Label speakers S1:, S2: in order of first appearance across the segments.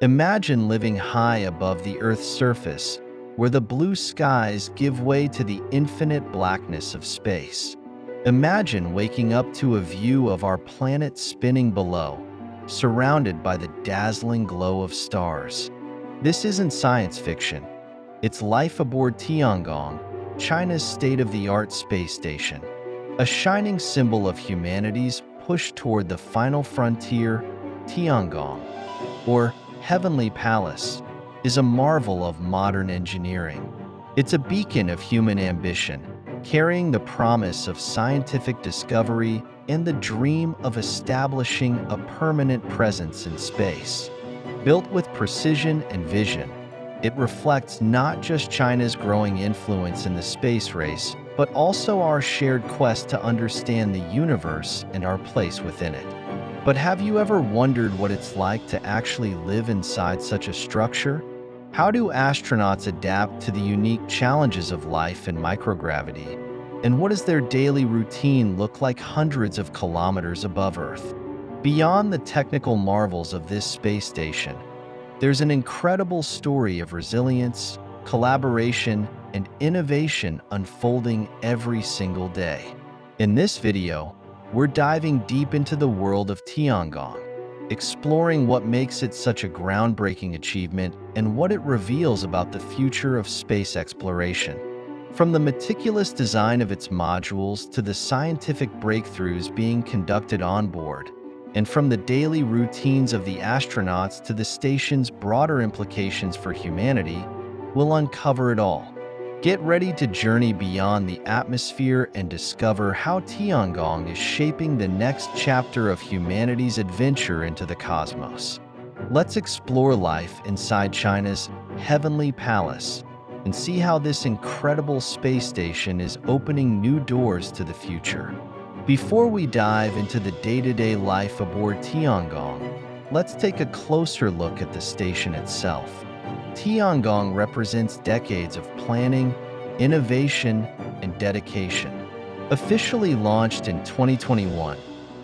S1: Imagine living high above the Earth's surface, where the blue skies give way to the infinite blackness of space. Imagine waking up to a view of our planet spinning below, surrounded by the dazzling glow of stars. This isn't science fiction. It's life aboard Tiangong, China's state-of-the-art space station. A shining symbol of humanity's push toward the final frontier, Tiangong, or Heavenly Palace, is a marvel of modern engineering. It's a beacon of human ambition, carrying the promise of scientific discovery and the dream of establishing a permanent presence in space. Built with precision and vision, it reflects not just China's growing influence in the space race, but also our shared quest to understand the universe and our place within it. But have you ever wondered what it's like to actually live inside such a structure? How do astronauts adapt to the unique challenges of life in microgravity? And what does their daily routine look like hundreds of kilometers above Earth? Beyond the technical marvels of this space station, there's an incredible story of resilience, collaboration, and innovation unfolding every single day. In this video, we're diving deep into the world of Tiangong, exploring what makes it such a groundbreaking achievement and what it reveals about the future of space exploration. From the meticulous design of its modules to the scientific breakthroughs being conducted on board, and from the daily routines of the astronauts to the station's broader implications for humanity, we'll uncover it all. Get ready to journey beyond the atmosphere and discover how Tiangong is shaping the next chapter of humanity's adventure into the cosmos. Let's explore life inside China's Heavenly Palace and see how this incredible space station is opening new doors to the future. Before we dive into the day-to-day life aboard Tiangong, let's take a closer look at the station itself. Tiangong represents decades of planning, innovation, and dedication. Officially launched in 2021,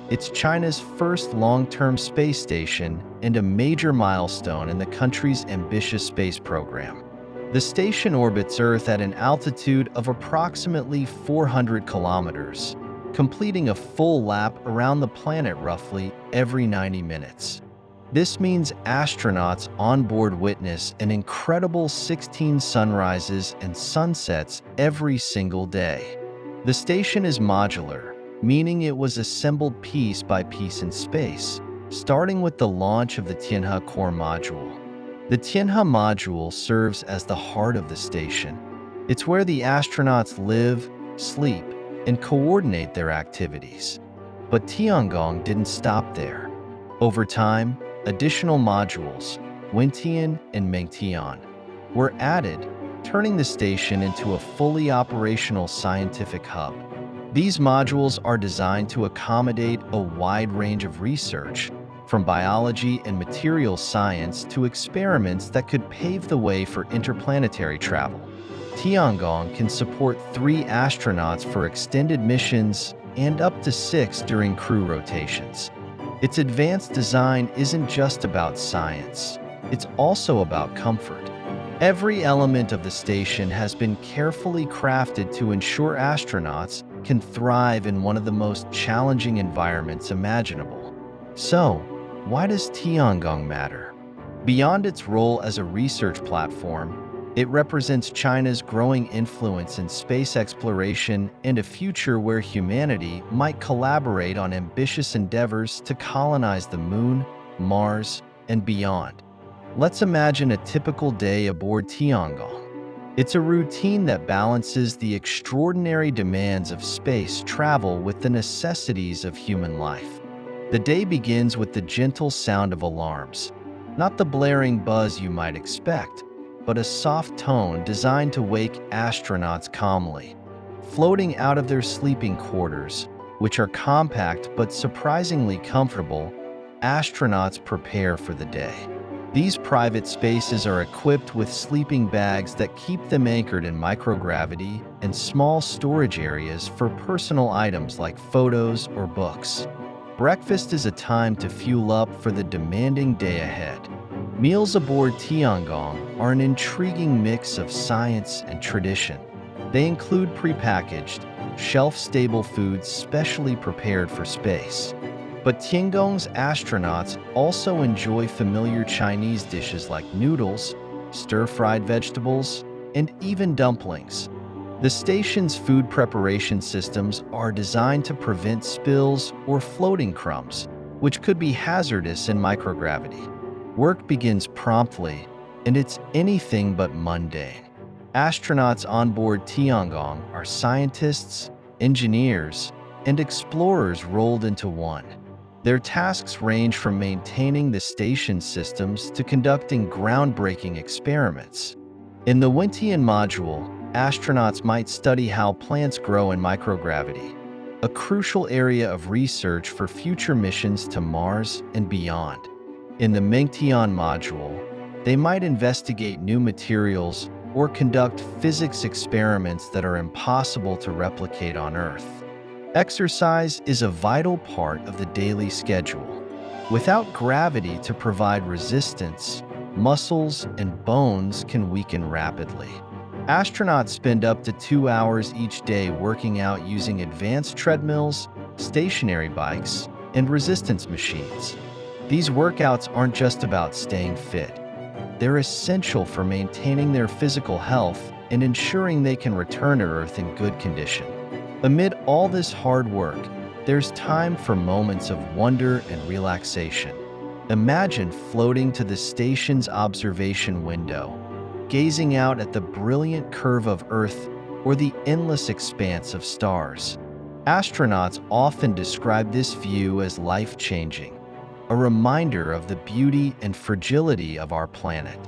S1: it's China's first long-term space station and a major milestone in the country's ambitious space program. The station orbits Earth at an altitude of approximately 400 kilometers, completing a full lap around the planet roughly every 90 minutes. This means astronauts on board witness an incredible 16 sunrises and sunsets every single day. The station is modular, meaning it was assembled piece by piece in space, starting with the launch of the Tianhe core module. The Tianhe module serves as the heart of the station. It's where the astronauts live, sleep, and coordinate their activities. But Tiangong didn't stop there. Over time, additional modules, Wintian and Mengtian, were added, turning the station into a fully operational scientific hub. These modules are designed to accommodate a wide range of research, from biology and material science to experiments that could pave the way for interplanetary travel. Tiangong can support 3 astronauts for extended missions and up to 6 during crew rotations. Its advanced design isn't just about science, it's also about comfort. Every element of the station has been carefully crafted to ensure astronauts can thrive in one of the most challenging environments imaginable. So, why does Tiangong matter? Beyond its role as a research platform, it represents China's growing influence in space exploration and a future where humanity might collaborate on ambitious endeavors to colonize the Moon, Mars, and beyond. Let's imagine a typical day aboard Tiangong. It's a routine that balances the extraordinary demands of space travel with the necessities of human life. The day begins with the gentle sound of alarms, not the blaring buzz you might expect, but a soft tone designed to wake astronauts calmly. Floating out of their sleeping quarters, which are compact but surprisingly comfortable, astronauts prepare for the day. These private spaces are equipped with sleeping bags that keep them anchored in microgravity and small storage areas for personal items like photos or books. Breakfast is a time to fuel up for the demanding day ahead. Meals aboard Tiangong are an intriguing mix of science and tradition. They include prepackaged, shelf-stable foods specially prepared for space. But Tiangong's astronauts also enjoy familiar Chinese dishes like noodles, stir-fried vegetables, and even dumplings. The station's food preparation systems are designed to prevent spills or floating crumbs, which could be hazardous in microgravity. Work begins promptly, and it's anything but mundane. Astronauts on board Tiangong are scientists, engineers, and explorers rolled into one. Their tasks range from maintaining the station's systems to conducting groundbreaking experiments. In the Wintian module, astronauts might study how plants grow in microgravity, a crucial area of research for future missions to Mars and beyond. In the Mengtian module, they might investigate new materials or conduct physics experiments that are impossible to replicate on Earth. Exercise is a vital part of the daily schedule. Without gravity to provide resistance, muscles and bones can weaken rapidly. Astronauts spend up to 2 hours each day working out using advanced treadmills, stationary bikes, and resistance machines. These workouts aren't just about staying fit. They're essential for maintaining their physical health and ensuring they can return to Earth in good condition. Amid all this hard work, there's time for moments of wonder and relaxation. Imagine floating to the station's observation window, gazing out at the brilliant curve of Earth or the endless expanse of stars. Astronauts often describe this view as life-changing, a reminder of the beauty and fragility of our planet.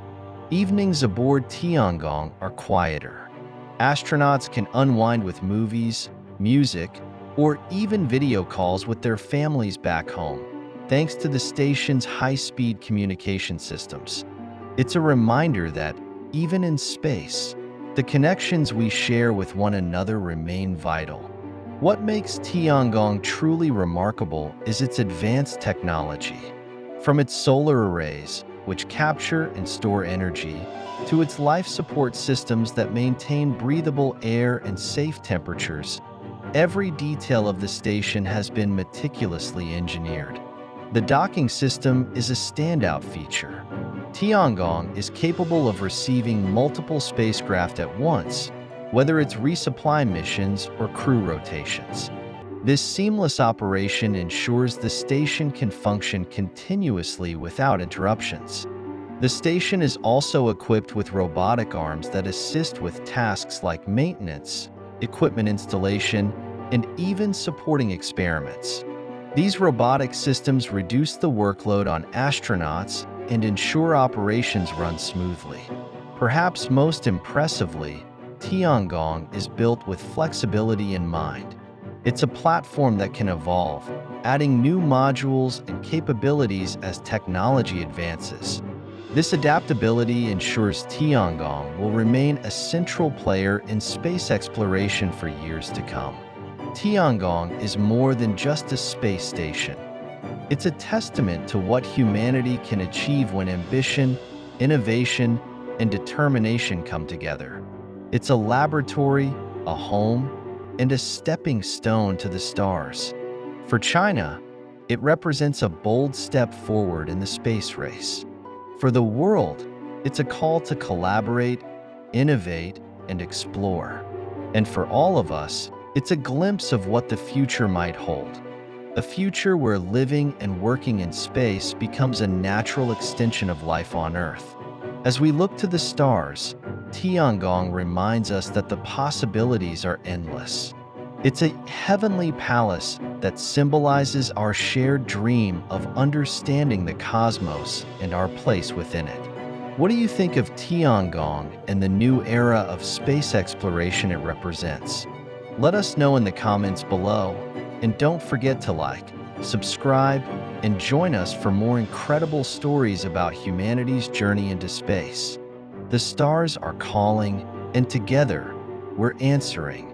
S1: Evenings aboard Tiangong are quieter. Astronauts can unwind with movies, music, or even video calls with their families back home, thanks to the station's high-speed communication systems. It's a reminder that, even in space, the connections we share with one another remain vital. What makes Tiangong truly remarkable is its advanced technology. From its solar arrays, which capture and store energy, to its life support systems that maintain breathable air and safe temperatures, every detail of the station has been meticulously engineered. The docking system is a standout feature. Tiangong is capable of receiving multiple spacecraft at once, whether it's resupply missions or crew rotations. This seamless operation ensures the station can function continuously without interruptions. The station is also equipped with robotic arms that assist with tasks like maintenance, equipment installation, and even supporting experiments. These robotic systems reduce the workload on astronauts and ensure operations run smoothly. Perhaps most impressively, Tiangong is built with flexibility in mind. It's a platform that can evolve, adding new modules and capabilities as technology advances. This adaptability ensures Tiangong will remain a central player in space exploration for years to come. Tiangong is more than just a space station. It's a testament to what humanity can achieve when ambition, innovation, and determination come together. It's a laboratory, a home, and a stepping stone to the stars. For China, it represents a bold step forward in the space race. For the world, it's a call to collaborate, innovate, and explore. And for all of us, it's a glimpse of what the future might hold. A future where living and working in space becomes a natural extension of life on Earth. As we look to the stars, Tiangong reminds us that the possibilities are endless. It's a heavenly palace that symbolizes our shared dream of understanding the cosmos and our place within it. What do you think of Tiangong and the new era of space exploration it represents? Let us know in the comments below, and don't forget to like, subscribe, and join us for more incredible stories about humanity's journey into space. The stars are calling, and together, we're answering.